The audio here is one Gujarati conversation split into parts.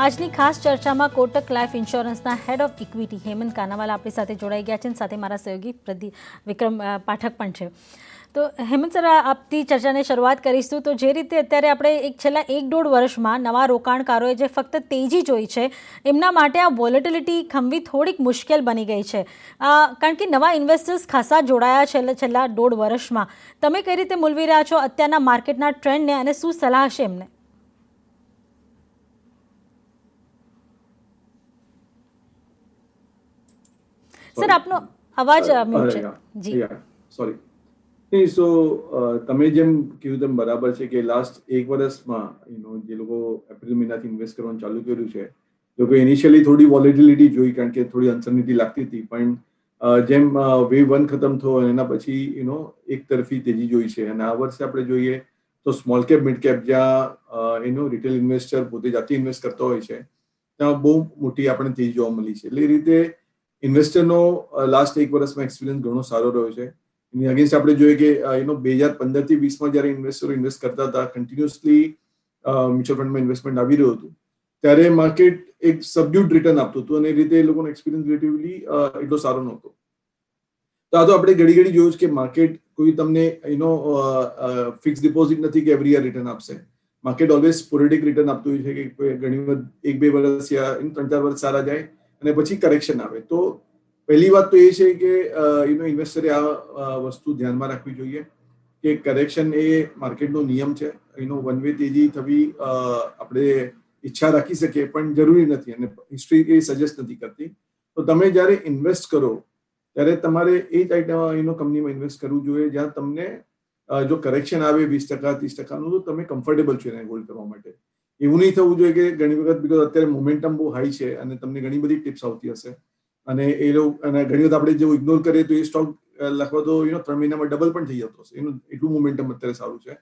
આજની ખાસ ચર્ચામાં કોટક લાઈફ ઇન્સ્યોરન્સના head of equity Hemant Kanawala આપણી સાથે જોડાઈ ગયા છે અને સાથે મારા સહયોગી વિક્રમ પાઠક પણ છે. તો હેમંત સર, આપની ચર્ચાને શરૂઆત કરીશું. તો જે રીતે અત્યારે આપણે છેલ્લા 1-1.5 વર્ષમાં નવા રોકાણકારોએ જે ફક્ત તેજી જોઈ છે, એમના માટે આ વોલેટિલિટી ખમવી થોડીક મુશ્કેલ બની ગઈ છે, કારણ કે નવા ઇન્વેસ્ટર્સ ખાસા જોડાયા છે છેલ્લા 1.5 વર્ષમાં. તમે કઈ રીતે મૂલવી રહ્યા છો અત્યારના માર્કેટના ટ્રેન્ડને અને શું સલાહ હશે એમને? સર, આપનો અવાજ મ્યુટ છે. જી સોરી. નહીં, સો તમે જેમ કીધું તેમ બરાબર છે કે લાસ્ટ 1 વર્ષમાં જે લોકો એપ્રિલ મહિનાથી ઇન્વેસ્ટ કરવાનું ચાલુ કર્યું છે, લોકો ઇનિશિયલી થોડી વોલેટિલિટી જોઈ, કારણ કે થોડી અનસર્નિટી લાગતી હતી. પણ જેમ વેવ 1 ખતમ થયો એના પછી એક તરફી તેજી જોઈ છે. અને આ વર્ષે આપણે જોઈએ તો સ્મોલ કેપ, મિડ કેપ, જ્યાં રિટેલ ઇન્વેસ્ટર પોતે જાતે ઇન્વેસ્ટ કરતો હોય છે, ત્યાં બહુ મોટી આપણે તેજી જોવા મળી છે. એટલે એ રીતે ઇન્વેસ્ટરનો લાસ્ટ 1 વર્ષમાં એક્સપિરિયન્સ ઘણો સારો રહ્યો છે. એની અગેન્સ્ટ આપણે જોઈએ કે 2015 થી 20 જ્યારે ઇન્વેસ્ટરો ઇન્વેસ્ટ કરતા હતા, કન્ટિન્યુઅસલી મ્યુચ્યુઅલ ફંડમાં ઇન્વેસ્ટમેન્ટ આવી રહ્યું હતું, ત્યારે માર્કેટ એક સબડ્યુડ રિટર્ન આપતું હતું અને એ રીતે એ લોકોનો એક્સપિરિયન્સ રિલેટિવલી એટલો સારો નહોતો. તો આ તો આપણે ઘડી ઘડી જોયું કે માર્કેટ કોઈ તમને ફિક્સ ડિપોઝિટ નથી કે એવરી યર રિટર્ન આપશે. માર્કેટ ઓલવેઝ સ્પોરેડિક રિટર્ન આપતું હોય છે કે ઘણી વખત 1-2 વર્ષ યા 3-4 વર્ષ સારા જાય અને પછી કરેક્શન આવે. તો પહેલી વાત તો એ છે કે ઇન્વેસ્ટરે આ વસ્તુ ધ્યાનમાં રાખવી જોઈએ કે કરેક્શન એ માર્કેટનો નિયમ છે. વન વે તેજી થવી આપણે ઈચ્છા રાખી શકીએ, પણ જરૂરી નથી અને હિસ્ટ્રી એ સજેસ્ટ નથી કરતી. તો તમે જ્યારે ઇન્વેસ્ટ કરો ત્યારે તમારે એ ટાઈપના કંપનીમાં ઇન્વેસ્ટ કરવું જોઈએ જ્યાં તમને જો કરેક્શન આવે 20%, 30%, તો તમે કમ્ફર્ટેબલ છો એને હોલ્ડ કરવા માટે. એવું નહીં થવું જોઈએ કે ઘણી વખત, બીકોઝ અત્યારે મોમેન્ટમ બહુ હાઈ છે અને તમને ઘણી બધી ટિપ્સ આવતી હશે અને અને ઘણી વખત આપણે જો ઇગ્નોર કરીએ તો એ સ્ટોક લખવા તો 3 મહિનામાં ડબલ પણ થઈ જતો હશે. એટલું મોમેન્ટમ અત્યારે સારું છે.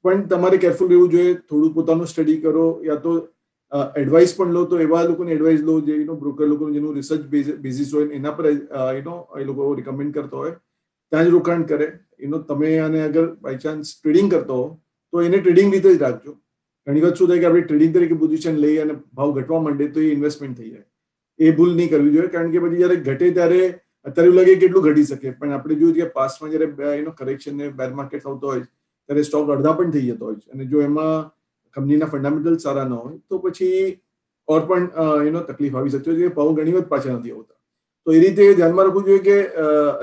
પણ તમારે કેરફુલ રહેવું જોઈએ. થોડું પોતાનું સ્ટડી કરો, યા તો એડવાઇસ પણ લો તો એવા લોકોને એડવાઇસ લો જે બ્રોકર લોકો જેનું રિસર્ચ બેઝિસ હોય એના પર એ લોકો રિકમેન્ડ કરતા હોય, ત્યાં જ રોકાણ કરે. તમે આને અગર બાય ચાન્સ ટ્રેડિંગ કરતો હો તો એને ટ્રેડિંગ રીતે જ રાખજો. ઘણી વખત શું થાય કે આપણે ટ્રેડિંગ તરીકે પોઝિશન લઈ અને ભાવ ઘટવા માંડે તો એ ઇન્વેસ્ટમેન્ટ થઈ જાય. એ ભૂલ નહીં કરવી જોઈએ, કારણ કે પછી જયારે ઘટે ત્યારે અત્યારે એવું લાગે કેટલું ઘટી શકે, પણ આપણે જોયું કે પાસ્ટમાં જયારે કરેક્શન ને બેર માર્કેટ આવતો હોય ત્યારે સ્ટોક અડધા પણ થઈ જતો હોય છે. અને જો એમાં કંપનીના ફંડામેન્ટલ સારા ન હોય તો પછી ઓર પણ તકલીફ આવી શકતી હોય છે. ભાવ ઘણી વખત પાછા નથી આવતા. તો એ રીતે ધ્યાનમાં રાખવું જોઈએ કે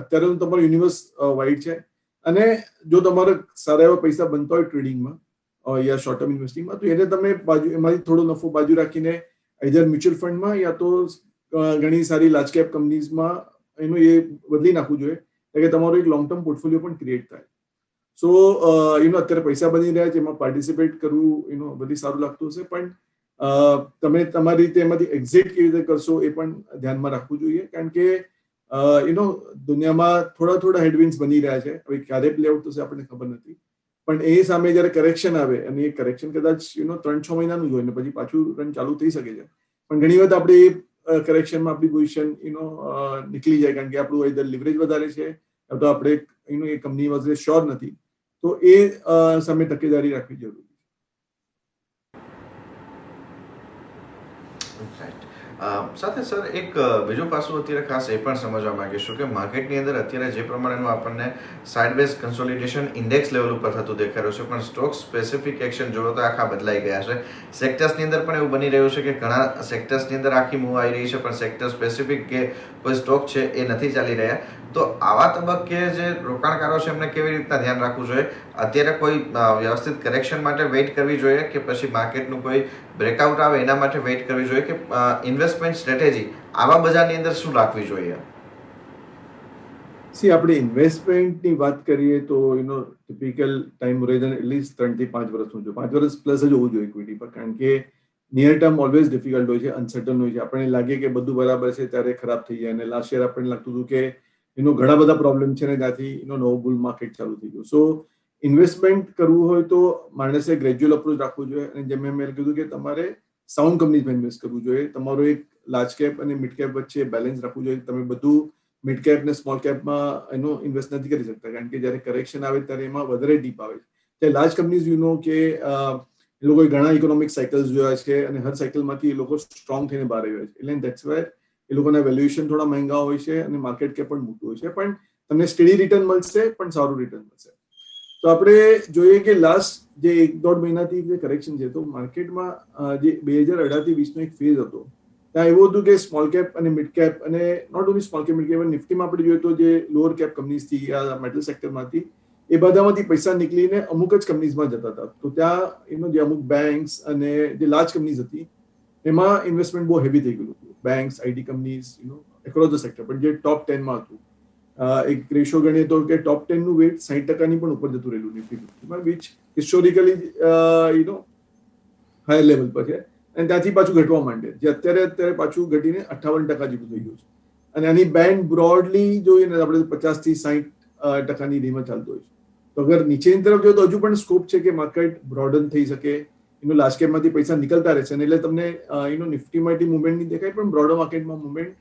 અત્યારે તમારો યુનિવર્સ વાઇડ છે અને જો તમારે સારા એવા પૈસા બનતા હોય ટ્રેડિંગમાં યા શોર્ટ ટર્મ ઇન્વેસ્ટિંગમાં, તો એને તમે એમાંથી થોડો નફો બાજુ રાખીને આઈધર મ્યુચ્યુઅલ ફંડમાં યા તો ઘણી સારી લાર્જ કેપ કંપનીઝમાં એ બદલી નાખવું જોઈએ, એટલે કે તમારો એક લોંગ ટર્મ પોર્ટફોલિયો પણ ક્રિએટ થાય. સો અત્યારે પૈસા બની રહ્યા છે, એમાં પાર્ટિસિપેટ કરવું બધી સારું લાગતું હશે, પણ તમે તમારી રીતે એમાંથી એક્ઝિટ કેવી રીતે કરશો એ પણ ધ્યાનમાં રાખવું જોઈએ, કારણ કે દુનિયામાં થોડા હેડવિન્ડ્સ બની રહ્યા છે. હવે ક્યારે પ્લે આઉટ થશે આપણને ખબર નથી, પણ એ સામે જયારે કરેક્શન આવે, અને એ કરેક્શન કદાચ 3-6 મહિનાનું જ હોય ને પછી પાછું રન ચાલુ થઈ શકે છે, પણ ઘણી વખત આપણે એ કરેક્શનમાં આપણી પોઝિશન નીકળી જાય, કારણ કે આપણું ઇધર લિવરેજ વધારે છે તો આપણે એ કંપની વાસ્તે શ્યોર નથી. તો એ સામે તકેદારી રાખવી જરૂરી છે. સાથે સર એક બીજું પાસું અત્યારે ખાસ એ પણ સમજવા માંગીશું કે માર્કેટની અંદર અત્યારે જે પ્રમાણેનું આપણને સાઇડવેઝ કન્સોલિડેશન ઇન્ડેક્સ લેવલ ઉપર થતું દેખાઈ રહ્યું છે, પણ સ્ટોક સ્પેસિફિક એક્શન જોવો તો આખા બદલાઈ ગયા છે. સેક્ટર્સની અંદર પણ એવું બની રહ્યું છે કે ઘણા સેક્ટર્સની અંદર આખી મૂવ આવી રહી છે, પણ સેક્ટર સ્પેસિફિક કે કોઈ સ્ટોક છે એ નથી ચાલી રહ્યા. તો આવા તબક્કે જે રોકાણકારો છે એમને કેવી રીતના ધ્યાન રાખવું જોઈએ? અત્યારે કોઈ વ્યવસ્થિત કરેક્શન માટે વેઇટ કરવી જોઈએ કે પછી માર્કેટનું કોઈ બ્રેકઆઉટ આવે એના માટે વેઇટ કરવી જોઈએ, કે ઇન્વેસ્ટમેન્ટ સ્ટ્રેટેજી આવા બજારની અંદર શું રાખવી જોઈએ? આપણે ઇન્વેસ્ટમેન્ટની વાત કરીએ તો ટિપિકલ ટાઈમ હોરાઇઝન એટલીસ્ટ 3 થી 5 વર્ષનું છે. 5 વર્ષ પ્લસ જ હોવું જોઈએ ઇક્વિટી પર, કારણ કે નિયર ટર્મ ઓલવેઝ ડિફિકલ્ટ હોય છે, અનસર્ટન હોય છે. આપણને લાગે કે બધું બરાબર છે ત્યારે ખરાબ થઈ જાય, અને લાસ્ટ યર આપણને લાગતું હતું કે ઘણા બધા પ્રોબ્લેમ છે ને ત્યાંથી નવો બુલ માર્કેટ ચાલુ થઈ ગયું. સો ઇન્વેસ્ટમેન્ટ કરવું હોય તો માણસે ગ્રેજ્યુઅલ અપ્રોચ રાખવું જોઈએ, અને જેમ મેં કીધું કે તમારે સાઉન્ડ કંપનીઝમાં ઇન્વેસ્ટ કરવું જોઈએ. તમારો એક લાર્જ કેપ અને મિડ કેપ વચ્ચે બેલેન્સ રાખવું જોઈએ. તમે બધું મિડ કેપ ને સ્મોલ કેપમાં ઇન્વેસ્ટ નથી કરી શકતા, કારણ કે જ્યારે કરેક્શન આવે ત્યારે એમાં વધારે ડીપ આવે છે. લાર્જ કંપનીઝ કે એ લોકોએ ઘણા ઇકોનોમિક સાયકલ્સ જોયા છે અને હર સાયકલમાંથી એ લોકો સ્ટ્રોંગ થઈને બહાર આવ્યા છે. એટલે દેટ્સ વાય એ લોકોના વેલ્યુએશન થોડા મહેંગા હોય છે અને માર્કેટ કેપ પણ મોટું હોય છે, પણ તમને સ્ટેડી રિટર્ન મળશે, પણ સારું રિટર્ન મળશે. તો આપણે જોઈએ કે લાસ્ટ જે 1-1.5 મહિનાથી જે કરેક્શન છે, તો માર્કેટમાં જે 2018-20 એક ફેઝ હતો, ત્યાં એવું હતું કે સ્મોલ કેપ અને મિડ કેપ, અને not only small cap mid cap, નિફ્ટીમાં આપણે જોઈએ તો જે લોઅર કેપ કંપનીઝથી આ મેટલ સેક્ટરમાંથી એ બધામાંથી પૈસા નીકળીને અમુક જ કંપનીઝમાં જતા હતા. તો ત્યાં જે અમુક બેંક્સ અને જે લાર્જ કંપનીઝ હતી એમાં ઇન્વેસ્ટમેન્ટ બહુ હેવી થઈ ગયું હતું. Banks, IT companies, across the sector. પણ જે ટોપ 10માં હતું, એક રેશિયો ગણીએ તો કે ટોપ 10 નું વેટ 60% પણ ઉપર જતું રહેલું નિફ્ટી 50માં, વિચ હિસ્ટોરિકલી હાયર લેવલ પર છે. અને ત્યાંથી પાછું ઘટવા માંડે, જે અત્યારે પાછું ઘટીને 58% જેટલું થઈ ગયું છે. અને આની બેન્ડ બ્રોડલી જોઈએ ને આપણે 50 થી 60% રેન્જમાં ચાલતો હોય છે. તો અગર નીચેની તરફ જોઈએ તો હજુ પણ સ્કોપ છે કે માર્કેટ બ્રોડન થઈ શકે, લાસ્ટ કેપમાંથી પૈસા નીકળતા રહેશે, અને એટલે તમને નિફ્ટીમાં એટલી મુવમેન્ટ નહીં દેખાય, પણ બ્રોડર માર્કેટમાં મુવમેન્ટ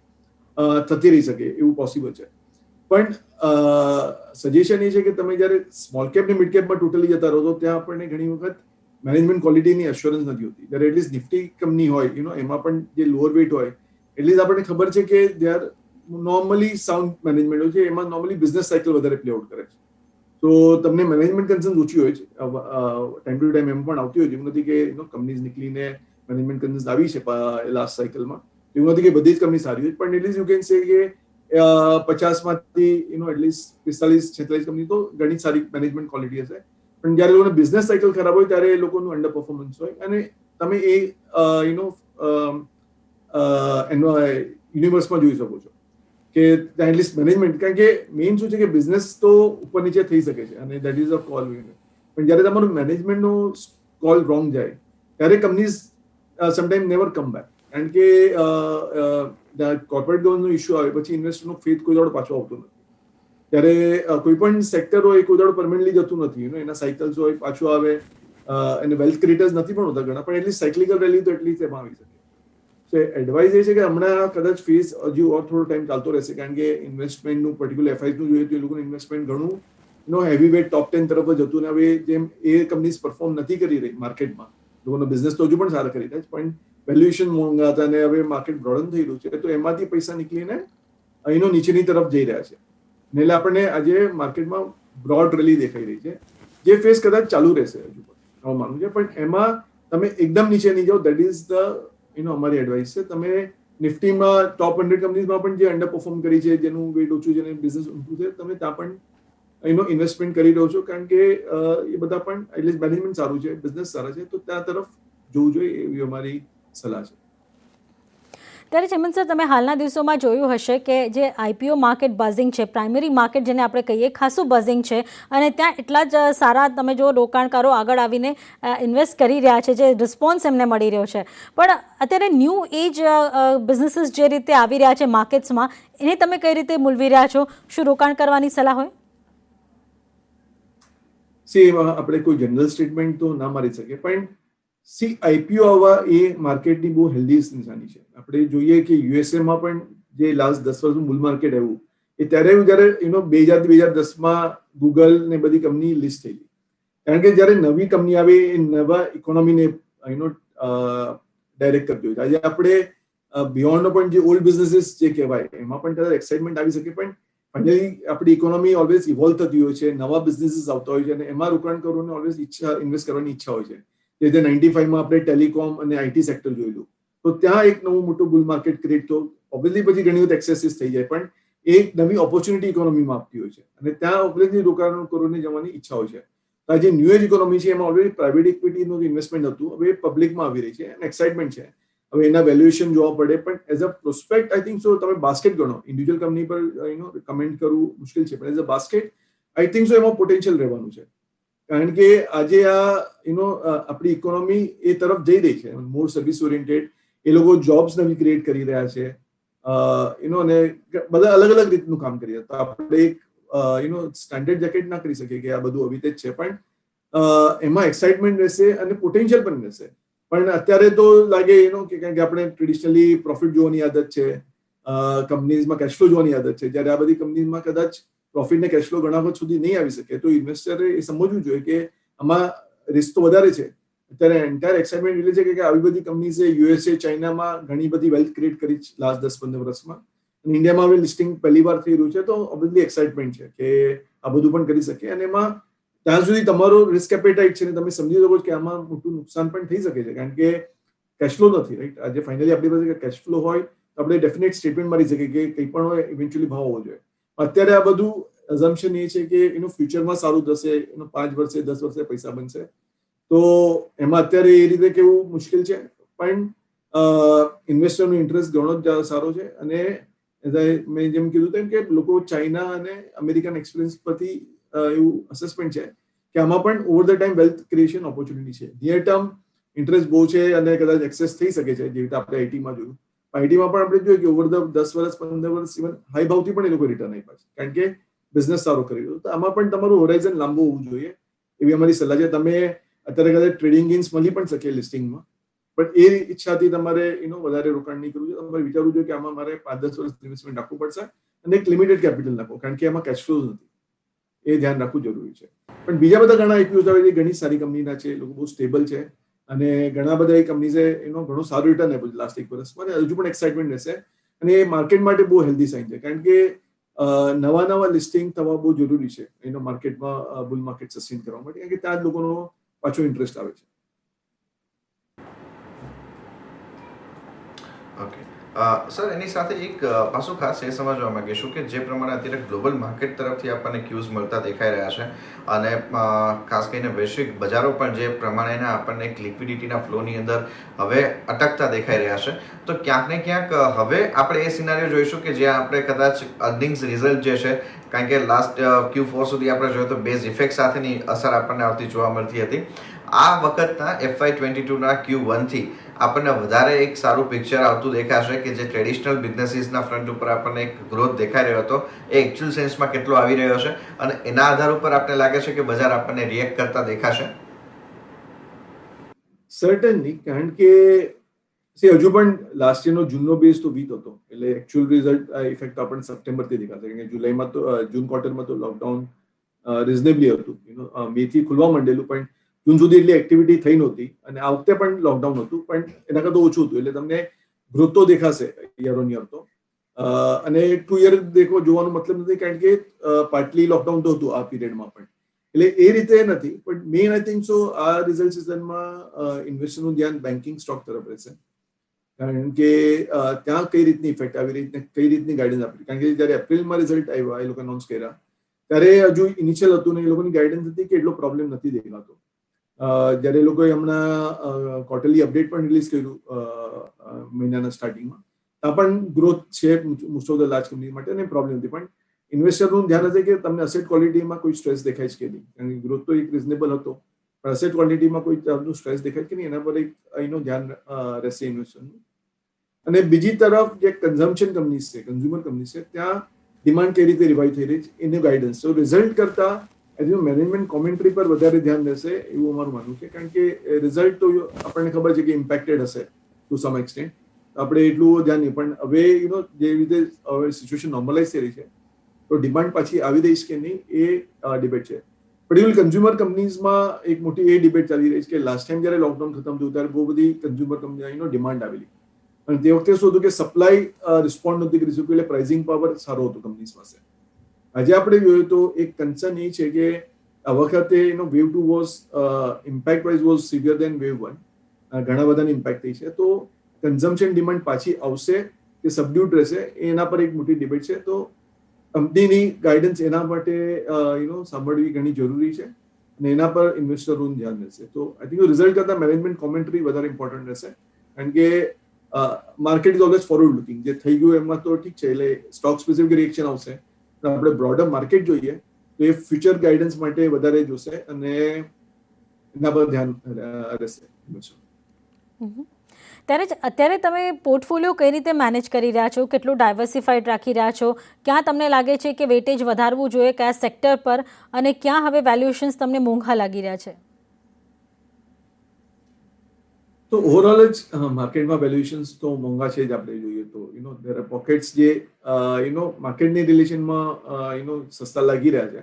થતી રહી શકે એવું પોસિબલ છે. પણ સજેશન એ છે કે તમે જ્યારે સ્મોલ કેપ ને મિડ કેપમાં ટોટલી જતા રહો તો ત્યાં આપણને ઘણી વખત મેનેજમેન્ટ ક્વોલિટીની અશ્યોરન્સ નથી હોતી. જ્યારે એટલીસ્ટ નિફ્ટી કંપની હોય, એમાં પણ જે લોઅર વેટ હોય, એટલીસ્ટ આપણને ખબર છે કે they are normally sound management હોય છે, એમાં નોર્મલી બિઝનેસ સાયકલ વધારે પ્લે આઉટ કરે છે. તો તમને મેનેજમેન્ટ કન્સર્ન ઓછી હોય છે. ટાઈમ ટુ ટાઈમ એમ પણ આવતી હોય છે. એવું નથી કે કંપનીઝ નીકળીને મેનેજમેન્ટ કન્સર્ન આવી છે લાસ્ટ સાયકલમાં. એવું નથી કે બધી જ કંપની સારી હોય, પણ એટલીસ્ટ યુ કેન સે કે 50માંથી એટલીસ્ટ 45-46 કંપની તો ઘણી સારી મેનેજમેન્ટ ક્વોલિટી હશે. પણ જ્યારે લોકોને બિઝનેસ સાયકલ ખરાબ હોય ત્યારે એ લોકોનું અંડર પરફોર્મન્સ હોય, અને તમે એ યુનિવર્સમાં જોઈ શકો છો કે ત્યાં એટલીસ્ટ મેનેજમેન્ટ, કારણ કે મેઇન શું છે કે બિઝનેસ તો ઉપર નીચે થઈ શકે છે અને દેટ ઇઝ અ કોલ. પણ જ્યારે તમારું મેનેજમેન્ટનો કોલ રોંગ જાય ત્યારે companies sometime never come back. કારણ કે કોર્પોરેટ ગવર્નન્સનો ઇશ્યુ આવે પછી ઇન્વેસ્ટરનો ફેથ કોઈ દાડો પાછો આવતો નથી. ત્યારે કોઈ પણ સેક્ટર હોય કોઈ દાડો પરમેનન્ટલી જતું નથી. એના સાયકલ્સ હોય, પાછું આવે, અને વેલ્થ ક્રિએટર્સ નથી પણ હોતા ઘણા, પણ એટલી સાયકલિકલ રેલી તો એટલી એમાં આવી શકે. સો એડવાઇસ એ છે કે હમણાં કદાચ ફેઝ હજુ થોડો ટાઈમ ચાલતો રહેશે, કારણ કે ઇન્વેસ્ટમેન્ટનું પર્ટિક્યુલર એફઆઈનું જોઈએ તો એ લોકોનું ઇન્વેસ્ટમેન્ટ ઘણું હેવી વેટ ટોપ 10 તરફ જ હતું. ને હવે જેમ એ કંપનીઝ પરફોર્મ નથી કરી રહી માર્કેટમાં, લોકોનો બિઝનેસ તો હજુ પણ સારા કરી રહ્યા છે, પણ વેલ્યુએશન મોંઘા હતા અને હવે માર્કેટ બ્રોડન થઈ રહ્યું છે, તો એમાંથી પૈસા નીકળીને નીચેની તરફ જઈ રહ્યા છે. એટલે આપણને આજે માર્કેટમાં બ્રોડ રેલી દેખાઈ રહી છે, જે ફેઝ કદાચ ચાલુ રહેશે હજુ પણ માનવું છે. પણ એમાં તમે એકદમ નીચે નહીં જાઓ, દેટ ઇઝ ધ અમારી એડવાઇસ છે. તમે નિફ્ટીમાં ટોપ 100 કંપનીઝમાં પણ જે અંડર પરફોર્મ કરી છે, જેનું વેટ ઓછું છે, જેનું બિઝનેસ ઊંચું છે, તમે ત્યાં પણ ઇન્વેસ્ટમેન્ટ કરી રહ્યો છો, કારણ કે એ બધા પણ એટલીસ્ટ મેનેજમેન્ટ સારું છે, બિઝનેસ સારા છે, તો ત્યાં તરફ જોવું જોઈએ એવી અમારી સલાહ છે. ત્યારે ચેમન સર, તમે હાલના દિવસોમાં જોયું હશે કે જે આઈપીઓ માર્કેટ બઝિંગ છે, પ્રાઇમરી માર્કેટ જેને આપણે કહીએ, ખાસું બઝિંગ છે, અને ત્યાં એટલા જ સારા તમે જો રોકાણકારો આગળ આવીને ઇન્વેસ્ટ કરી રહ્યા છે, જે રિસ્પોન્સ એમને મળી રહ્યો છે. પણ અત્યારે ન્યૂ એજ બિઝનેસીસ જે રીતે આવી રહ્યા છે માર્કેટ્સમાં, એને તમે કઈ રીતે મૂલવી રહ્યા છો? શું રોકાણ કરવાની સલાહ હોય? આપણે કોઈ જનરલ સ્ટેટમેન્ટ તો ના મારી શકીએ, પણ આઈપીઓ આવવા એ માર્કેટની બહુ હેલ્ધી નિશાની છે. આપણે જોઈએ કે યુએસએમાં પણ જે લાસ્ટ 10 વર્ષનું બુલ માર્કેટ આવ્યું, એ ત્યારે જ્યારે 2000-2010માં ગૂગલ ને બધી કંપની લિસ્ટ થયેલી. કારણ કે જ્યારે નવી કંપની આવે એ નવા ઇકોનોમીને ડાયરેક્ટ કરતી હોય છે. આજે આપણે બિયોન્ડ પણ જે ઓલ્ડ બિઝનેસીસ જે કહેવાય એમાં પણ કદાચ એક્સાઇટમેન્ટ આવી શકે, પણ ફાઇનલી આપણી ઇકોનોમી ઓલવેઝ ઇવોલ્વ થતી હોય છે, નવા બિઝનેસીસ આવતા હોય છે, અને એમાં રોકાણ કરવાની ઓલવેઝ ઇન્વેસ્ટ કરવાની ઈચ્છા હોય છે. જે 95માં આપણે ટેલિકોમ અને આઈટી સેક્ટર જોયેલું, તો ત્યાં એક નવું મોટું બુલ માર્કેટ ક્રિએટ તો ઓબ્વિયસલી પછી ઘણી વખત એક્સેસીસ થઈ જાય, પણ એક નવી ઓપોર્ચ્યુનિટી ઇકોનોમીમાં આપતી હોય છે, અને ત્યાં ઓબ્વિયસલી રોકાણ કરવાની જવાની ઈચ્છા હોય છે. તો આ જે ન્યૂ એજ ઇકોનોમી છે એમાં ઓલરેડી પ્રાઇવેટ ઇક્વિટીનું ઇન્વેસ્ટમેન્ટ હતું, હવે પબ્લિકમાં આવી રહી છે, અને એક્સાઇટમેન્ટ છે. હવે એના વેલ્યુએશન જોવા પડે, પણ as a prospect I think so તમે બાસ્કેટ ગણો, ઇન્ડિવિજ્યુઅલ કંપની પર કમેન્ટ કરવું મુશ્કેલ છે, પણ as a basket I think so એમાં પોટેન્શિયલ રહેવાનું છે. કારણ કે આજે આપણી ઇકોનોમી એ તરફ જઈ રહી છે, મોર સર્વિસ ઓરિએન્ટેડ. એ લોકો જોબ્સ નવી ક્રિએટ કરી રહ્યા છે, અને બધા અલગ અલગ રીતનું કામ કરી રહ્યા. તો આપણે એક સ્ટાન્ડર્ડ જેકેટ ના કરી શકીએ કે આ બધું આવી રીતે જ છે, પણ એમાં એક્સાઇટમેન્ટ રહેશે અને પોટેન્શિયલ પણ રહેશે. પણ અત્યારે તો લાગે કે કારણ કે આપણે ટ્રેડિશનલી પ્રોફિટ જોવાની આદત છે, કંપનીઝમાં કેશફ્લો જોવાની આદત છે, જ્યારે આ બધી કંપનીઝમાં કદાચ પ્રોફિટ ને કેશફ્લો ઘણા વખત સુધી નહીં આવી શકે, તો ઇન્વેસ્ટરે એ સમજવું જોઈએ કે આમાં રિસ્ક તો વધારે છે, અત્યારે એન્ટાયર એક્સાઇટમેન્ટ એટલે છે કે આવી બધી કંપનીઝે યુએસએ ચાઇનામાં ઘણી બધી વેલ્થ ક્રિએટ કરી લાસ્ટ 10-15 વર્ષમાં, અને ઇન્ડિયામાં હવે લિસ્ટિંગ પહેલી વાર થઈ રહ્યું છે, તો ઓબ્વિયસલી એક્સાઇટમેન્ટ છે કે આ બધું પણ કરી શકે. અને એમાં ત્યાં સુધી તમારો રિસ્ક એપેટાઇટ છે ને તમે સમજી શકો કે આમાં મોટું નુકસાન પણ થઈ શકે છે, કારણ કે કેશ ફ્લો નથી, રાઈટ? આજે ફાઇનલી આપણી પાસે કેશ ફ્લો હોય તો આપણે ડેફિનેટ સ્ટેટમેન્ટ મારી શકીએ કે કંઈ પણ હોય ઇવેન્ચ્યુઅલી ભાવ હોવો જોઈએ. અત્યારે આ બધું અઝમ્પશન એ છે કે એનું ફ્યુચરમાં સારું થશે, એનું 5 વર્ષે 10 વર્ષે પૈસા બનશે, તો એમાં અત્યારે એ રીતે કેવું મુશ્કેલ છે. પણ ઇન્વેસ્ટરનો ઇન્ટરેસ્ટ ઘણો જ સારો છે, અને મેં જેમ કીધું તેમ કે લોકો ચાઇના અને અમેરિકન એક્સપિરિયન્સ પરથી એવું અસેસમેન્ટ છે કે આમાં પણ over the time wealth creation opportunity છે. નિયર ટર્મ ઇન્ટરેસ્ટ બહુ છે અને કદાચ એક્સેસ થઈ શકે છે, જેવી રીતે આપણે આઈટીમાં જોયું. આઈટીમાં પણ આપણે જોઈએ કે ઓવર ધ 10 વર્ષ 15 વર્ષ ઇવન હાઈ ભાવથી પણ એ લોકો રિટર્ન આપ્યા છે, કારણ કે બિઝનેસ સારો કરી રહ્યો. તો આમાં પણ તમારું હોરાઇઝન લાંબુ હોવું જોઈએ, એવી અમારી સલાહ છે. તમે અત્યારે કદાચ ટ્રેડિંગ ગેઇન્સ મળી પણ શકે લિસ્ટિંગમાં, પણ એ ઈચ્છાથી તમારે વધારે રોકાણ નહીં કરવું જોઈએ. તમારે વિચારવું જોઈએ કે આમાં મારે 5-10 વર્ષ ઇન્વેસ્ટમેન્ટ રાખવું પડશે અને એક લિમિટેડ કેપિટલ નાખો, કારણ કે એમાં કેશ ફ્લો નથી. એ ધ્યાન રાખવું જરૂરી છે. પણ બીજા બધા ઘણા આઈપીઓ આવે છે, ઘણી સારી કંપનીના છે, લોકો બહુ સ્ટેબલ છે, અને ઘણા બધા એ કંપનીઝે ઘણું સારું રિટર્ન આપ્યું લાસ્ટ 1 વર્ષમાં, અને હજુ પણ એક્સાઇટમેન્ટ રહેશે. અને એ માર્કેટ માટે બહુ હેલ્ધી સાઇન છે, કારણ કે નવા લિસ્ટિંગ થવા બહુ જરૂરી છે માર્કેટમાં, બુલ માર્કેટ સસ્ટેન કરવા માટે, કારણ કે ત્યાં જ લોકોનો પાછો ઇન્ટરેસ્ટ આવે છે. ઓકે સર, એની સાથે એક પાછું ખાસ એ સમજવા માંગીશું કે જે પ્રમાણે અત્યારે ગ્લોબલ માર્કેટ તરફથી આપણને ક્યુઝ મળતા દેખાઈ રહ્યા છે, અને ખાસ કરીને વૈશ્વિક બજારો પણ જે પ્રમાણેના આપણને એક લિક્વિડિટીના ફ્લોની અંદર હવે અટકતા દેખાઈ રહ્યા છે, તો ક્યાંક ને ક્યાંક હવે આપણે એ સિનારીઓ જોઈશું કે જ્યાં આપણે કદાચ અર્નિંગ્સ રિઝલ્ટ જે છે, કારણ કે લાસ્ટ Q4 સુધી આપણે જોઈએ તો બેઝ ઇફેક્ટ સાથેની અસર આપણને આવતી જોવા મળતી હતી. આ વખતના FY22ના Q1 થી આપણને વધારે એક સારું પિક્ચર આવતું દેખાશે કે જે ટ્રેડિશનલ બિઝનેસીસના ફ્રન્ટ ઉપર આપણને એક ગ્રોથ દેખાઈ રહ્યો હતો, એ એકચ્યુઅલ સેન્સમાં કેટલો આવી રહ્યો છે, અને એના આધાર ઉપર આપણને લાગે છે કે બજાર આપણને રિએક્ટ કરતા દેખાશે. સર્ટનલી, કારણ કે હજુ પણ લાસ્ટ યરનો જૂનનો બેઝ તો વીક હતો, એટલે એકચ્યુઅલ રિઝલ્ટ ઇફેક્ટ આપણને સપ્ટેમ્બરથી દેખાશે, કારણ કે જુલાઈમાં તો જૂન ક્વાર્ટરમાં તો લોકડાઉન રિઝનેબલી હતું, મે થી ખુલવા માંડેલું, પણ જૂન સુધી એટલી એક્ટિવિટી થઈ નહોતી, અને આ વખતે પણ લોકડાઉન હતું, પણ એના કરતાં ઓછું હતું. એટલે તમને ગ્રોથ તો દેખાશે યર ઓન યર તો, અને 2 યર જોવાનો મતલબ નથી, કારણ કે પાર્ટલી લોકડાઉન તો હતું આ પીરિયડમાં પણ, એટલે એ રીતે નથી. પણ મેઇન આઈ થિંક સો આ રિઝલ્ટ સિઝનમાં ઇન્વેસ્ટરનું ધ્યાન બેન્કિંગ સ્ટોક તરફ રહેશે, કારણ કે ત્યાં કઈ રીતની ઇફેક્ટ આવી રહી, કઈ રીતની ગાઈડન્સ આપી, કારણ કે જયારે એપ્રિલમાં રિઝલ્ટ આવ્યા, એ લોકો અનાઉન્સ કર્યા, ત્યારે હજુ ઇનિશિયલ હતું ને એ લોકોની ગાઈડન્સ હતી કે એટલો પ્રોબ્લેમ નથી દેખાતો. જ્યારે એ લોકોએ હમણાં ક્વાર્ટરલી અપડેટ પણ રિલીઝ કર્યું મહિનાના સ્ટાર્ટિંગમાં, ત્યાં પણ ગ્રોથ છે most of the large company માટે, અને પ્રોબ્લેમ નથી. પણ ઇન્વેસ્ટરનું ધ્યાન હશે કે તમને અસેટ ક્વોલિટીમાં કોઈ સ્ટ્રેસ દેખાય છે કે નહીં, કારણ કે ગ્રોથ તો એક રિઝનેબલ હતો, પણ અસેટ ક્વોલિટીમાં કોઈ જાતનું સ્ટ્રેસ દેખાય કે નહીં, એના પર એક એનું ધ્યાન રહેશે ઇન્વેસ્ટરનું. અને બીજી તરફ જે કન્ઝમ્પશન કંપનીઝ છે, કન્ઝ્યુમર કંપનીઝ છે, ત્યાં ડિમાન્ડ કઈ રીતે રિવાઇવ થઈ રહી છે એનું ગાઈડન્સ. તો રિઝલ્ટ કરતા મેનેજમેન્ટ કોમેન્ટ્રી પર વધારે ધ્યાન રહેશે એવું અમારું માનવું છે, કારણ કે રિઝલ્ટ તો આપણને ખબર છે કે ઇમ્પેક્ટેડ હશે ટુ સમ એક્સટેન્ટ, આપણે એટલું ધ્યાન નહીં. પણ હવે જે રીતે હવે સિચ્યુએશન નોર્મલાઇઝ થઈ રહી છે, તો ડિમાન્ડ પાછી આવી રહી છે કે નહીં એ ડિબેટ છે. પર્ટિક્યુલર કન્ઝ્યુમર કંપનીઝમાં એક મોટી એ ડિબેટ ચાલી રહી છે કે લાસ્ટ ટાઈમ જ્યારે લોકડાઉન ખતમ થયું ત્યારે બહુ બધી કન્ઝ્યુમર કંપનીનો ડિમાન્ડ આવેલી, અને તે વખતે શું હતું કે સપ્લાય રિસ્પોન્ડ નથી કરી શક્યું, એટલે પ્રાઇસિંગ પાવર સારો હતો કંપનીઝ પાસે. આજે આપણે જોઈએ તો એક કન્સર્ન એ છે કે આ વખતે wave 2 was impact wise was severe than wave 1, ઘણા બધાની ઇમ્પેક્ટ થઈ છે. તો કન્ઝમ્પશન ડિમાન્ડ પાછી આવશે કે સબડ્યુટ રહેશે, એના પર એક મોટી ડિબેટ છે. તો કંપનીની ગાઈડન્સ એના માટે સાંભળવી ઘણી જરૂરી છે, અને એના પર ઇન્વેસ્ટરોનું ધ્યાન રહેશે. તો આઈ થિંક રિઝલ્ટ કરતા મેનેજમેન્ટ કોમેન્ટ્રી વધારે ઇમ્પોર્ટન્ટ રહેશે, કારણ કે market is always forward looking. જે થઈ ગયું એમાં તો ઠીક છે, એટલે સ્ટોક સ્પેસિફિક રિએક્શન આવશે, પણ આપણે બ્રોડર માર્કેટ જોઈએ તો એ ફ્યુચર ગાઈડન્સ માટે વધારે જોશે, અને એના પર ધ્યાન રહેશે. અત્યારે તમે પોર્ટફોલિયો કઈ રીતે મેનેજ કરી રહ્યા છો, કેટલું ડાયવર્સિફાઈડ રાખી રહ્યા છો, ક્યાં તમને લાગે છે કે વેટેજ વધારવું જોઈએ, કયા સેક્ટર પર, અને ક્યાં હવે વેલ્યુએશન્સ તમને મોંઘા લાગી રહ્યા છે? તો ઓવરઓલ જ માર્કેટમાં વેલ્યુએશન્સ તો મોંઘા છે જ. આપણે જોઈએ તો દેર આર પોકેટ્સ જે માર્કેટની રિલેશનમાં સસ્તા લાગી રહ્યા છે,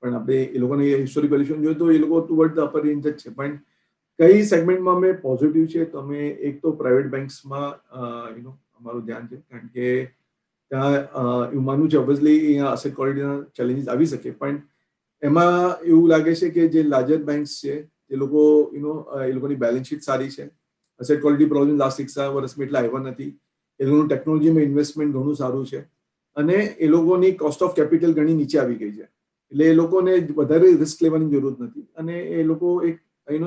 પણ આપણે એ લોકોની હિસ્ટોરિક વેલ્યુએશન જોઈએ તો એ લોકો ટુવર્ડ ધ અપર રેન્જ જ છે. પણ કઈ સેગમેન્ટમાં અમે પોઝિટિવ છે તો અમે એક તો પ્રાઇવેટ બેંક્સમાં અમારું ધ્યાન છે, કારણ કે ત્યાં એવું માનવું છે ઓબ્વિયસલી અહીંયા અસેટ ક્વોલિટીના ચેલેન્જીસ આવી શકે, પણ એમાં એવું લાગે છે કે જે લાર્જર બેંક્સ છે એ લોકો એ લોકોની બેલેન્સ શીટ સારી છે, અસેટ ક્વોલિટી પ્રોબ્લેમ લાસ્ટ 6 વર્ષમાં એટલા આવ્યા નથી, એ લોકોનું ટેકનોલોજીમાં ઇન્વેસ્ટમેન્ટ ઘણું સારું છે અને એ લોકોની કોસ્ટ ઓફ કેપિટલ ઘણી નીચે આવી ગઈ છે, એટલે એ લોકોને વધારે રિસ્ક લેવાની જરૂરત નથી અને એ લોકો એક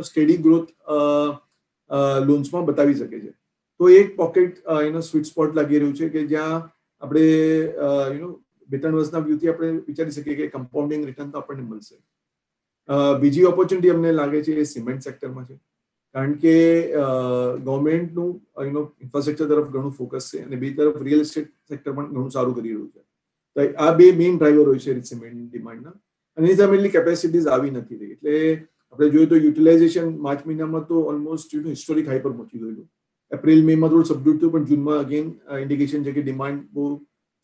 સ્ટેડી ગ્રોથ લોન્સમાં બતાવી શકે છે. તો એક પોકેટ સ્વીટ સ્પોટ લાગી રહ્યું છે કે જ્યાં આપણે 2-3 વર્ષના વ્યૂથી આપણે વિચારી શકીએ કે કમ્પાઉન્ડિંગ રિટર્ન તો આપણને મળશે. બીજી ઓપોર્ચ્યુનિટી અમને લાગે છે એ સિમેન્ટ સેક્ટરમાં છે, કારણ કે ગવર્મેન્ટનું ઇન્ફ્રાસ્ટ્રક્ચર તરફ ઘણું ફોકસ છે અને બીજી તરફ રિયલ એસ્ટેટ સેક્ટર પણ ઘણું સારું કરી રહ્યું છે. તો આ બે મેઇન ડ્રાઈવર હોય છે સિમેન્ટ ડિમાન્ડના, અને એની સામે એટલી કેપેસિટીઝ આવી નથી રહી, એટલે આપણે જોઈએ તો યુટિલાઇઝેશન માર્ચ મહિનામાં તો ઓલમોસ્ટ હિસ્ટોરિક હાઈ પર પહોંચી ગયેલું. એપ્રિલ મેમાં થોડું સબડ્યુટ થયું, પણ જૂનમાં અગેન ઇન્ડિકેશન છે કે ડિમાન્ડ બહુ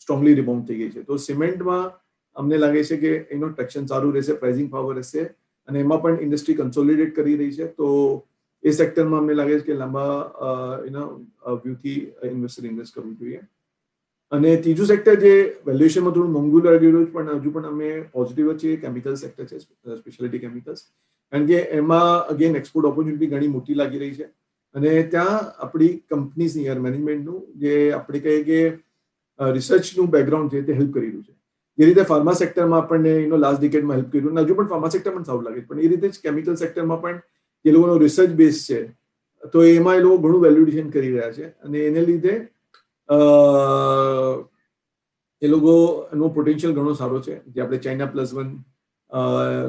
સ્ટ્રોંગલી રિબાઉન્ડ થઈ ગઈ છે. તો સિમેન્ટમાં અમને લાગે છે કે એનો ટ્રેક્શન સારું રહેશે, પ્રાઇસિંગ પાવર રહેશે અને એમાં પણ ઇન્ડસ્ટ્રી કન્સોલિડેટ કરી રહી છે. તો એ સેક્ટરમાં અમને લાગે છે કે લાંબા વ્યૂથી ઇન્વેસ્ટ કરવું જોઈએ. અને ત્રીજું સેક્ટર જે વેલ્યુએશનમાં થોડું મોંઘું લાગી રહ્યું છે પણ હજુ પણ અમે પોઝિટિવ છીએ, કેમિકલ સેક્ટર છે, સ્પેશિયાલિટી કેમિકલ્સ, કારણ કે એમાં અગેન એક્સપોર્ટ ઓપોર્ચ્યુનિટી ઘણી મોટી લાગી રહી છે અને ત્યાં આપણી કંપનીઝની મેનેજમેન્ટનું જે આપણે કહીએ કે રિસર્ચનું બેકગ્રાઉન્ડ છે તે હેલ્પ કરી રહ્યું છે. જે રીતે ફાર્મા સેક્ટરમાં આપણને લાસ્ટ ડિકેડમાં હેલ્પ કર્યું, હજુ પણ ફાર્મા સેક્ટર પણ સારું લાગે છે, પણ એ રીતે જ કેમિકલ સેક્ટરમાં પણ જે લોકોનો રિસર્ચ બેઝ છે તો એમાં એ લોકો ઘણું વેલ્યુએશન કરી રહ્યા છે અને એને લીધે એ લોકોનો પોટેન્શિયલ ઘણો સારો છે. જે આપણે ચાઇના +1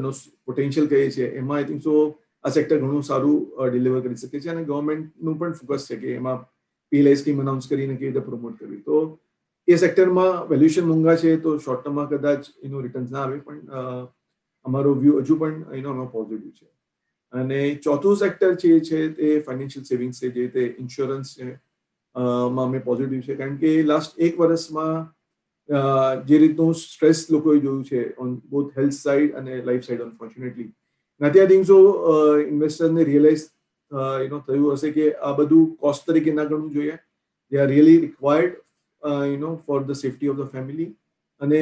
નો પોટેન્શિયલ કહીએ છીએ એમાં આઈ થિંક સો આ સેક્ટર ઘણું સારું ડિલિવર કરી શકે છે અને ગવર્મેન્ટનું પણ ફોકસ છે કે એમાં PLI સ્કીમ અનાઉન્સ કરીને કેવી રીતે પ્રમોટ કરવી. તો એ સેક્ટરમાં વેલ્યુએશન મોંઘા છે તો શોર્ટ ટર્મમાં કદાચ એનું રિટર્ન્સ ના આવે, પણ અમારો વ્યૂ હજુ પણ એમાં પોઝિટિવ છે. અને ચોથું સેક્ટર છે તે ફાઇનાન્શિયલ સેવિંગ્સ છે, જે રીતે ઇન્સ્યોરન્સ છે માં અમે પોઝિટિવ છે, કારણ કે લાસ્ટ 1 વર્ષમાં જે રીતનું સ્ટ્રેસ લોકોએ જોયું છે ઓન બોથ હેલ્થ સાઇડ અને લાઈફ સાઇડ અનફોર્ચ્યુનેટલી, નથી આઈ થિંક સો ઇન્વેસ્ટરને રિયલાઇઝ થયું હશે કે આ બધું કોસ્ટ તરીકે ના ગણવું જોઈએ, they are really required for the safety of the family. અને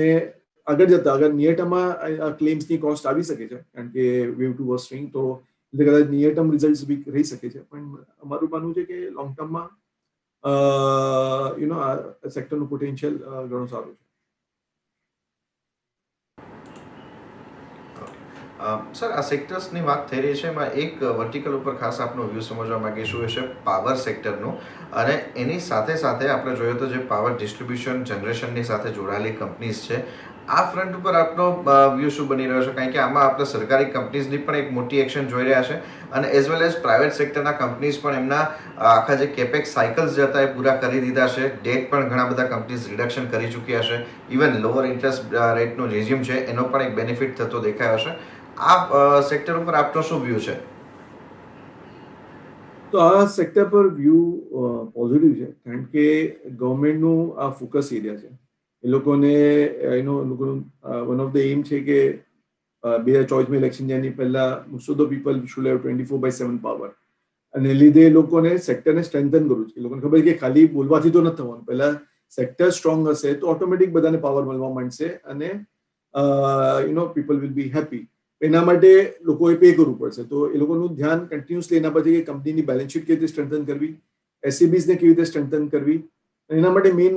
આગળ જતા અગર નિયર ટર્મમાં ક્લેમ્સની કોસ્ટ આવી શકે છે, કારણ કે વેવ ટુ વોઝ સ્વિંગ, તો એટલે કદાચ નિયર ટર્મ રિઝલ્ટ બી રહી શકે છે, પણ અમારું માનવું છે કે લોંગ ટર્મમાં આ સેક્ટરનું પોટેન્શિયલ ઘણું સારું છે. સર, આ સેક્ટર્સની વાત થઈ રહી છે એમાં એક વર્ટિકલ ઉપર ખાસ આપનો વ્યૂ સમજવા માંગીશું એ છે પાવર સેક્ટરનું, અને એની સાથે સાથે આપણે જોઈએ તો જે પાવર ડિસ્ટ્રીબ્યુશન જનરેશનની સાથે જોડાયેલી કંપનીઝ છે, આ ફ્રન્ટ ઉપર આપનો વ્યૂ શું બની રહ્યો છે? કારણ કે આમાં આપણે સરકારી કંપનીઝની પણ એક મોટી એક્શન જોઈ રહ્યા છે અને એઝ વેલ એઝ પ્રાઇવેટ સેક્ટરના કંપનીઝ પણ એમના આખા જે કેપેક્સ સાયકલ્સ જે હતા એ પૂરા કરી દીધા છે. ડેટ પણ ઘણા બધા કંપનીઝ રિડક્શન કરી ચૂક્યા છે. ઇવન લોઅર ઇન્ટરેસ્ટ રેટનું રેઝ્યુમ છે એનો પણ એક બેનિફિટ થતો દેખાયો છે. આ સેક્ટર ઉપર આપનો શું વ્યૂ છે? તો આ સેક્ટર પર વ્યૂ પોઝિટિવ છે, કારણ કે ગવર્મેન્ટનું આ ફોકસ એરિયા છે. એ લોકોને વન ઓફ ધ એમ છે કે 2024 ઇલેક્શન જેની પહેલા most of the people should have 24/7 power, અને લીધે એ લોકોને સેક્ટરને સ્ટ્રેન્થન કરવું છે. એ લોકોને ખબર છે કે ખાલી બોલવાથી તો નથી થવાનું, પહેલા સેક્ટર સ્ટ્રોંગ હશે તો ઓટોમેટિક બધાને પાવર મળવા માંડશે અને પીપલ વિલ બી હેપી. એના માટે લોકોએ પે કરવું પડશે, તો એ લોકોનું ધ્યાન કન્ટિન્યુઅસલી એના પર છે કે કંપનીની બેલેન્સ શીટ કેવી રીતે સ્ટ્રેન્થન કરવી, SEBsને કેવી રીતે સ્ટ્રેન્થન કરવી. એના માટે મેઇન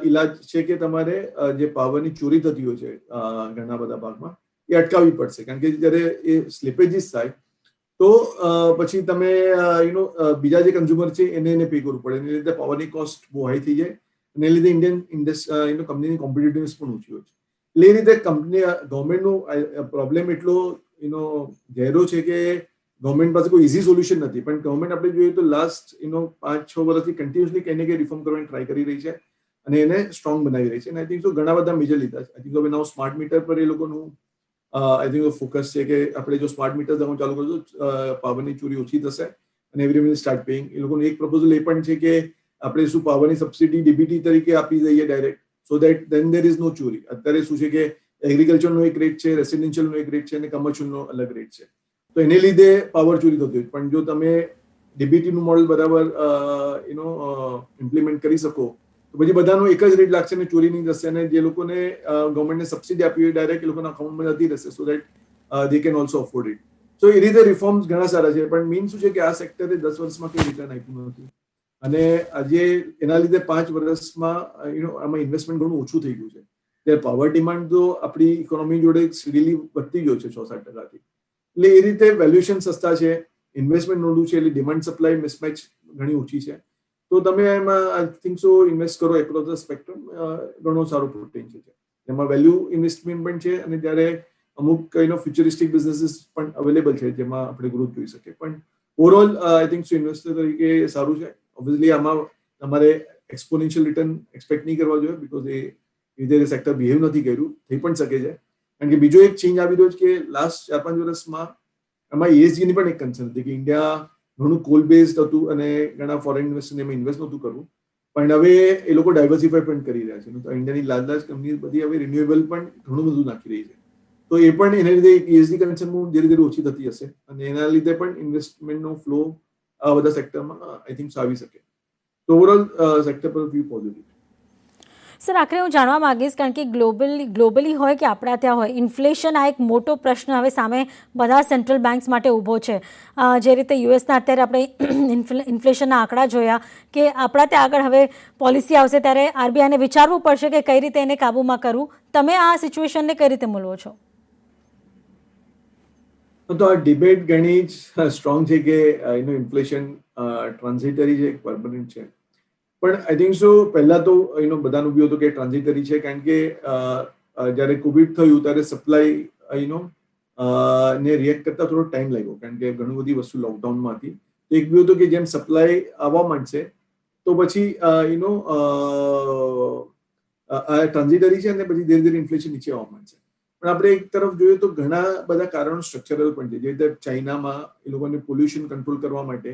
ઇલાજ છે કે તમારે જે પાવરની ચોરી થતી હોય છે ઘણા બધા ભાગમાં એ અટકાવવી પડશે, કારણ કે જ્યારે એ સ્લીપેજીસ થાય તો પછી તમે બીજા જે કન્ઝ્યુમર છે એને પે કરવું પડે, એને લીધે પાવરની કોસ્ટ બહુ હાઈ થઈ જાય અને એ લીધે ઇન્ડિયન કંપનીની કોમ્પિટિટિવનેસ પણ ઓછી હોય છે. એટલે એ રીતે ગવર્મેન્ટનું પ્રોબ્લેમ એટલો ગહેરો છે કે ગવર્મેન્ટ પાસે કોઈ ઇઝી સોલ્યુશન નથી, પણ ગવર્મેન્ટ આપણે જોઈએ તો લાસ્ટ 5-6 વર્ષથી કન્ટિન્યુઅસલી કંઈ ને કંઈ રિફોર્મ કરવાની ટ્રાય કરી રહી છે અને એને સ્ટ્રોંગ બનાવી રહી છે. અને આઈ થિંક ઘણા બધા મેજર લીધા છે. આઈ થિંક હવે સ્માર્ટ મીટર પર એ લોકોનું આઈ થિંક ફોકસ છે કે આપણે જો સ્માર્ટ મીટર ચાલુ કરશું પાવરની ચોરી ઓછી થશે અને એવરી વિલ સ્ટાર્ટ પેઇંગ. એ લોકોનું એક પ્રપોઝલ એ પણ છે કે આપણે શું પાવરની સબસિડી DBT તરીકે આપી દઈએ direct, so that then there is no ચોરી. અત્યારે શું છે કે એગ્રીકલ્ચરનો એક રેટ છે, રેસિડેન્શિયલનો એક રેટ છે અને કમર્શિયલનો અલગ રેટ છે. તો એને લીધે પાવર ચોરી થતી હોય. પણ જો તમે ડીબીટી નું મોડલ બરાબર ઇમ્પ્લિમેન્ટ કરી શકો તો પછી બધાનો એક જ રેટ લાગશે ને ચોરી નહીં થશે, અને જે લોકોને ગવર્મેન્ટને સબસિડી આપી હોય ડાયરેક્ટ એ લોકોના અકાઉન્ટમાં જતી રહેશે, so that they can also afford it. So એ રીતે રિફોર્મ્સ ઘણા સારા છે, પણ મેઇન શું છે કે આ સેક્ટરે 10 વર્ષમાં કંઈ રિટર્ન આપ્યું નથી, અને આજે એના લીધે 5 વર્ષમાં આમાં ઇન્વેસ્ટમેન્ટ ઘણું ઓછું થઈ ગયું છે. ત્યારે પાવર ડિમાન્ડ તો આપણી ઇકોનોમી જોડે સ્ટીલી વધતી ગયો છે 6-7%. એટલે એ રીતે વેલ્યુએશન સસ્તા છે, ઇન્વેસ્ટમેન્ટ નોંધું છે, એટલે ડિમાન્ડ સપ્લાય મિસમેચ ઘણી ઓછી છે. તો તમે એમાં આઈ થિંક સો ઇન્વેસ્ટ કરો એક્રોસ ધ સ્પેક્ટ્રમ, ઘણો સારો પોટેન્શિયલ છે. એમાં વેલ્યુ ઇન્વેસ્ટમેન્ટ પણ છે, અને ત્યારે અમુક ફ્યુચરિસ્ટિક બિઝનેસીસ પણ અવેલેબલ છે જેમાં આપણે ગ્રોથ જોઈ શકીએ. પણ overall I think so investor તરીકે સારું છે. ઓબ્વિયસલી આમાં તમારે એક્સપોનેન્શિયલ રિટર્ન એક્સપેક્ટ નહીં કરવા જોઈએ, બીકોઝ એ રીતે સેક્ટર બિહેવ નથી કર્યું, થઈ પણ શકે છે. કારણ કે બીજો એક ચેન્જ આવી રહ્યો છે કે લાસ્ટ 4-5 વર્ષમાં આમાં ESG ની પણ એક કન્સર્ન હતી કે ઇન્ડિયા ઘણું કોલ બેઝડ હતું અને ઘણા ફોરેન ઇન્વેસ્ટરને એમાં ઇન્વેસ્ટ નહોતું કરવું, પણ હવે એ લોકો ડાયવર્સિફાય પણ કરી રહ્યા છે. તો ઇન્ડિયાની લાર્જ કંપની બધી હવે રિન્યુએબલ પણ ઘણું બધું નાખી રહી છે. તો એ પણ એના લીધે ESG કન્સર્ન ધીરે ધીરે ઓછી થતી હશે, અને એના લીધે પણ ઇન્વેસ્ટમેન્ટનો ફ્લો આ બધા સેક્ટરમાં આઈ થિંક આવી શકે. તો ઓવરઓલ સેક્ટર પર વ્યૂ પોઝિટિવ. સર, આખરે હું જાણવા માંગીશ, કારણ કે ગ્લોબલી હોય કે આપણા ત્યાં હોય, ઇન્ફ્લેશન આ એક મોટો પ્રશ્ન હવે સામે બધા સેન્ટ્રલ બેન્ક્સ માટે ઊભો છે. જે રીતે યુએસના અત્યારે આપણે ઇન્ફ્લેશનના આંકડા જોયા કે આપણા ત્યાં આગળ હવે પોલિસી આવશે ત્યારે આરબીઆઈને વિચારવું પડશે કે કઈ રીતે એને કાબૂમાં કરવું. તમે આ સિચ્યુએશનને કઈ રીતે મૂલવો છો? તો આ ડિબેટ ઘણી જ સ્ટ્રોંગ છે કે ઇન્ફ્લેશન ટ્રાન્ઝિટરી છે, પરમનન્ટ છે. પણ આઈ થિંક સો પહેલા તો બધાનું વ્યૂ હતું કે ટ્રાન્ઝિટરી છે, કારણ કે જ્યારે કોવિડ થયું ત્યારે સપ્લાય ને રિએક્ટ કરતા થોડો ટાઈમ લાગ્યો, કારણ કે ઘણી બધી વસ્તુ લોકડાઉનમાં હતી. તો એક વ્યૂ હતું કે જેમ સપ્લાય આવવા માંડશે તો પછી ટ્રાન્ઝિટરી છે, અને પછી ધીરે ધીરે ઇન્ફ્લેશન નીચે આવવા માંડશે. પણ આપણે એક તરફ જોઈએ તો ઘણા બધા કારણો સ્ટ્રક્ચરલ પણ છે. જે રીતે ચાઇનામાં એ લોકોને પોલ્યુશન કંટ્રોલ કરવા માટે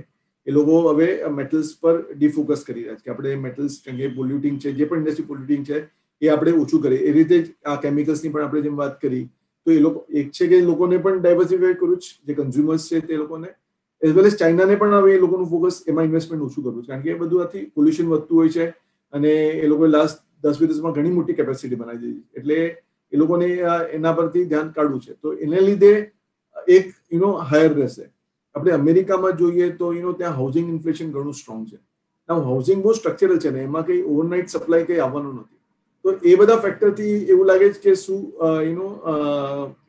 એ લોકો હવે મેટલ્સ પર ડિફોકસ કરી રહ્યા છે કે આપણે મેટલ્સ જે પોલ્યુટિંગ છે, જે પણ ઇન્ડસ્ટ્રી પોલ્યુટિંગ છે એ આપણે ઓછું કરીએ. એ રીતે જ આ કેમિકલ્સની પણ આપણે જેમ વાત કરી તો એ લોકો એક છે કે લોકોને પણ ડાયવર્સિફાઈ કરવું છે, જે કન્ઝ્યુમર્સ છે તે લોકોને, એઝ વેલ એઝ ચાઇનાને પણ હવે એ લોકોનું ફોકસ એમાં ઇન્વેસ્ટમેન્ટ ઓછું કરવું છે, કારણ કે એ બધું આથી પોલ્યુશન વધતું હોય છે, અને એ લોકોએ લાસ્ટ 10 વર્ષમાં ઘણી મોટી કેપેસિટી બનાવી દીધી, એટલે એ લોકોને એના પરથી ધ્યાન કાઢવું છે. તો એને લીધે એક હાયર રહેશે. આપણે અમેરિકામાં જોઈએ તો ત્યાં હાઉસિંગ ઇન્ફ્લેશન ઘણું સ્ટ્રોંગ છે. હાઉસિંગ બહુ સ્ટ્રક્ચરલ છે ને, એમાં કઈ ઓવરનાઇટ સપ્લાય કઈ આવવાનું નથી. તો એ બધા ફેક્ટરથી એવું લાગે છે કે શું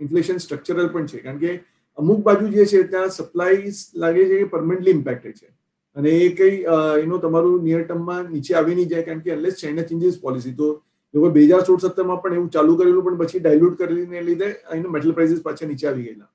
ઇન્ફ્લેશન સ્ટ્રક્ચરલ પણ છે, કારણ કે અમુક બાજુ જે છે ત્યાં સપ્લાય લાગે છે કે પરમનન્ટલી ઇમ્પેક્ટેડ છે, અને એ કઈ તમારું નિયર ટર્મમાં નીચે આવી નહીં જાય, કારણ કે અનલેસ ચાઇના ચેન્જીસ પોલિસી. તો લોકો 2016-17માં પણ એવું ચાલુ કરેલું, પણ પછી ડાયલ્યુટ કરીને લીધે મેટલ પ્રાઇસીસ પાછા નીચે આવી ગયેલા.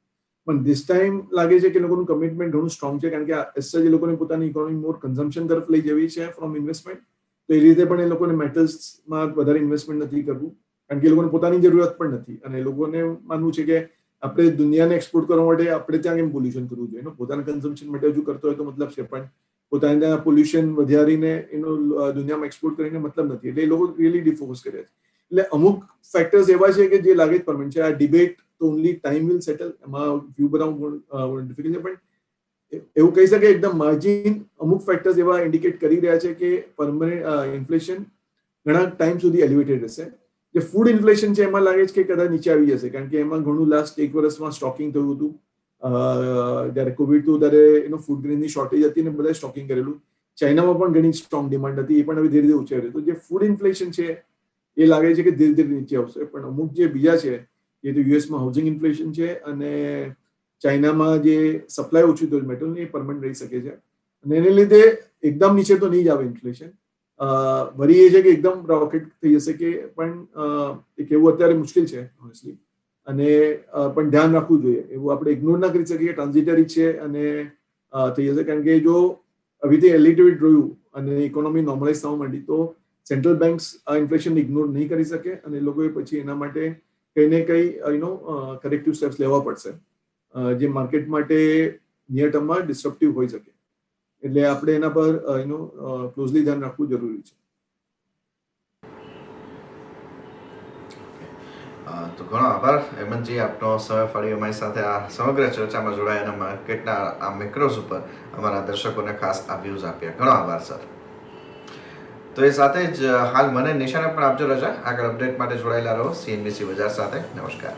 પણ ધીસ ટાઈમ લાગે છે કે લોકોનું કમિટમેન્ટ ઘણું સ્ટ્રોંગ છે, કારણ કે એસ એ લોકોને પોતાની ઇકોનોમી મોર કન્ઝમ્પશન તરફ લઈ જવી છે ફ્રોમ ઇન્વેસ્ટમેન્ટ. તો એ રીતે પણ એ લોકોને મેટલ્સમાં વધારે ઇન્વેસ્ટમેન્ટ નથી કરવું, કારણ કે એ લોકોને પોતાની જરૂરિયાત પણ નથી, અને એ લોકોને માનવું છે કે આપણે દુનિયાને એક્સપોર્ટ કરવા માટે આપણે ત્યાં કેમ પોલ્યુશન કરવું જોઈએ. પોતાના કન્ઝમ્પશન માટે હજુ કરતો હોય તો મતલબ છે, પણ પોતાના ત્યાં પોલ્યુશન વધારીને દુનિયામાં એક્સપોર્ટ કરીને મતલબ નથી. એટલે એ લોકો રિયલી ડિફોકસ કરે છે. એટલે અમુક ફેક્ટર્સ એવા છે કે જે લાગે જ પરમનન્ટ છે. આ ડિબેટ તો ઓનલી ટાઈમ વિલ સેટલ, એમાં વ્યૂ બનાવવું ડિફિકલ્ટ છે, પણ એવું કહી શકે એકદમ માર્જિન અમુક ફેક્ટર્સ એવા ઇન્ડિકેટ કરી રહ્યા છે કે પરમનન્ટ ઇન્ફ્લેશન ઘણા ટાઈમ સુધી એલિવેટેડ રહેશે. જે ફૂડ ઇન્ફ્લેશન છે એમાં લાગે છે કે કદાચ નીચે આવી જશે, કારણ કે એમાં ઘણું લાસ્ટ 1 વર્ષમાં સ્ટોકિંગ થયું હતું. જ્યારે કોવિડ હતું ત્યારે ફૂડ ગ્રેનની શોર્ટેજ હતી ને બધાએ સ્ટોકિંગ કરેલું. ચાઇનામાં પણ ઘણી સ્ટ્રોંગ ડિમાન્ડ હતી, એ પણ હવે ધીરે ધીરે ઓછી આવી. તો જે ફૂડ ઇન્ફ્લેશન છે એ લાગે છે કે ધીરે ધીરે નીચે આવશે. પણ અમુક જે બીજા છે, એ તો યુએસમાં હાઉસિંગ ઇન્ફ્લેશન છે, અને ચાઇનામાં જે સપ્લાય ઓછું થયું મેટલ એ પરમનન્ટ રહી શકે છે, અને એને લીધે એકદમ નીચે તો નહીં જ આવે ઇન્ફ્લેશન. વરી એ છે કે એકદમ રોકેટ થઈ જશે કે, પણ એ કહેવું અત્યારે મુશ્કેલ છે ઓનેસ્ટલી, અને પણ ધ્યાન રાખવું જોઈએ. એવું આપણે ઇગ્નોર ના કરી શકીએ કે ટ્રાન્ઝિટરી છે અને થઈ જશે, કારણ કે જો આવી રીતે એલિવેટેડ રહ્યું અને ઇકોનોમી નોર્મલાઇઝ થવા માંડી તો સેન્ટ્રલ બેન્ક્સ આ ઇન્ફ્લેશન ઇગ્નોર નહીં કરી શકે, અને લોકોએ પછી એના માટે કંઈ ને કંઈ કરેક્ટિવ સ્ટેપ્સ લેવા પડશે, જે માર્કેટ માટે નિયર ટર્મમાં ડિસ્ટ્રપ્ટિવ હોઈ શકે. એટલે આપણે એના પર ક્લોઝલી ધ્યાન રાખવું જરૂરી છે. તો ઘણો આભાર હેમંતજી, આપનો સમય ફાળી અમારી સાથે આ સમગ્ર ચર્ચામાં જોડાયા અને માર્કેટના આ મેક્રોઝ ઉપર અમારા દર્શકોને ખાસ આ વ્યૂઝ આપ્યા. ઘણો આભાર સર. તો એ સાથે જ હાલ મને નિશાને પણ આપજો રજા. આગળ અપડેટ માટે જોડાયેલા રહો CNBC બજાર સાથે. નમસ્કાર.